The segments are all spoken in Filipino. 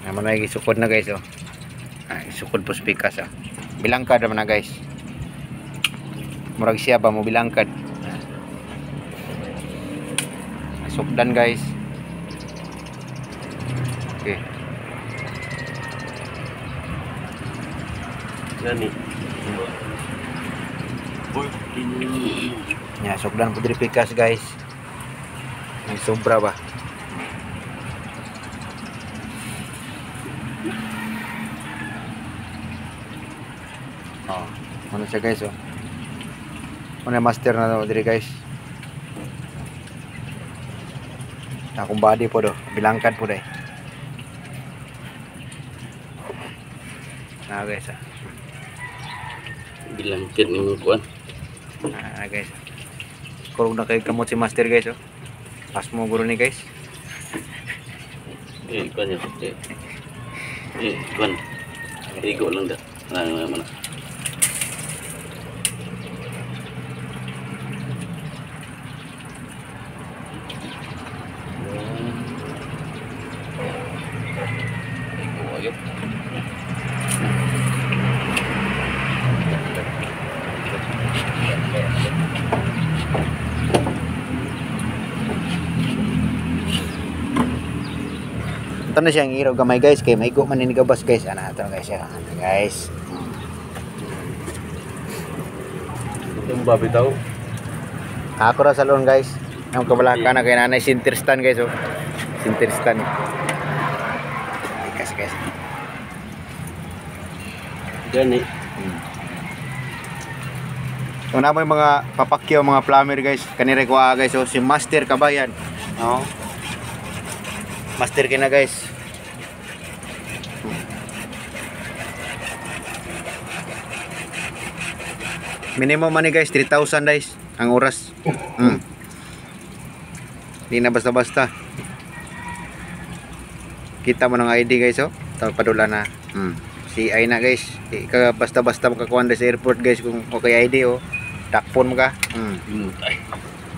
Naman na isukod na guys oh. Isukod po spikas oh. Bilangkad naman na guys. Murag siya ba mo bilangkad. Sukdan guys. Okay. Gani. Ya, sukdan po diri pikas guys. May sobra ba? Oh, ano siya guys oh. Ano master na diri guys. Akong body po do, bilangkad po dai. Nah guys ah. Bilangkad ni mo kuan. Nah guys. Kurog na kay kamot si master guys oh. Pas mo guro ni guys. Kuan ya. Kuan. Igo lang da. Mana. Ito na siyang iraw gamay guys, kay may man ni gabas guys. Ana ito guys siya. Guys. Itong babi tao. Ako ra salon guys. Ang kabalaka na kay nanay Sinterstan guys oh. Sinterstan. Guys. Gani. Una mo yung mga papakyaw, mga plumber guys. Kanire ko guys oh, si Master Kabayan. Oh. Master kina guys. Minimum money guys 3,000 guys ang oras. Di na basta-basta. Kita mo ng ID guys oh. Padula na. CI na guys. Di ka basta-basta makakuha sa airport guys kung okay ID oh. Takpon mo ka.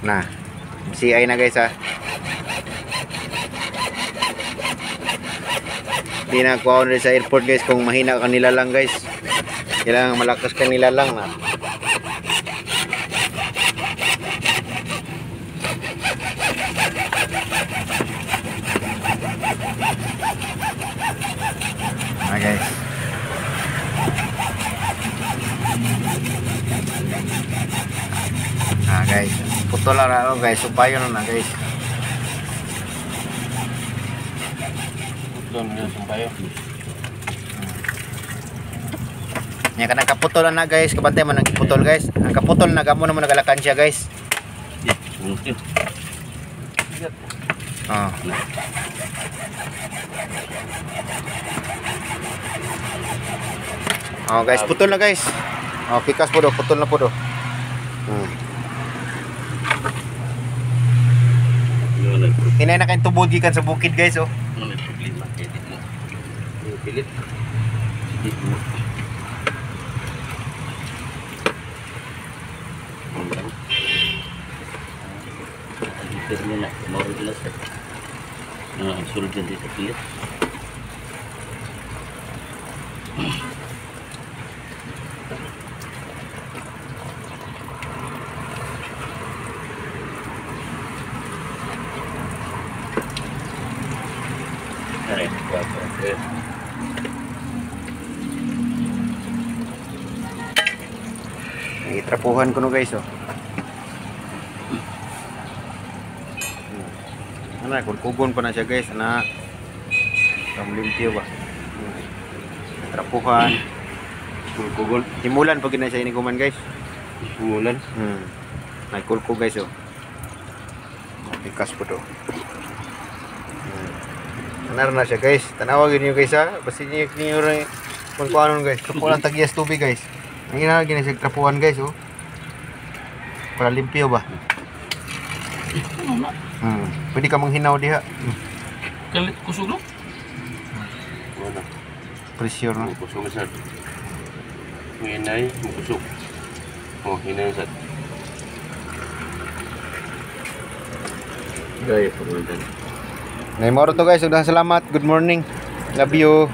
Nah. CI na guys ah. Di na kuha sa airport guys kung mahina kanila lang guys. Kailangan malakas kanila lang na. Guys. Guys, putol lang ako guys, subayo na guys. Putol na subayo. Nya kana kaputol na guys, kabantay man ang putol guys. Ang kaputol na gamo naman nagalakan siya guys. Mungkin. Oh. Oh guys, putol na guys. Oh, pikas po do, putol na po do. Hinay na kayong tubod gikan sa bukid guys oh. Ano problema edit mo? Pilit. Edit mo. Edit mo na, mawag na sa. Sulod yan dito pilit. Itrapuhan ko no guys oh. Ana kugon pa na siya guys na limpyo ba. Trapuhan. Kugon. Himulan pag na siya iniguman guys. Himulan. Nagkulko guys oh. Pikas po to. Anar na siya guys. Tanawagin niyo guys ha. Basta niyo rin kung paano guys. Kapulan tagyas tubig guys. Ang ginagin na siya trapuhan guys oh. Para limpyo ba? Pwede ka manghinaw diha. Kalit kusog no? Wala. Pressure no? Kusog sa. Hinay, kusog. Oh, hinay sa. Gaya pagmuntan. Naimoro to guys, udah salamat. Good morning. Love you.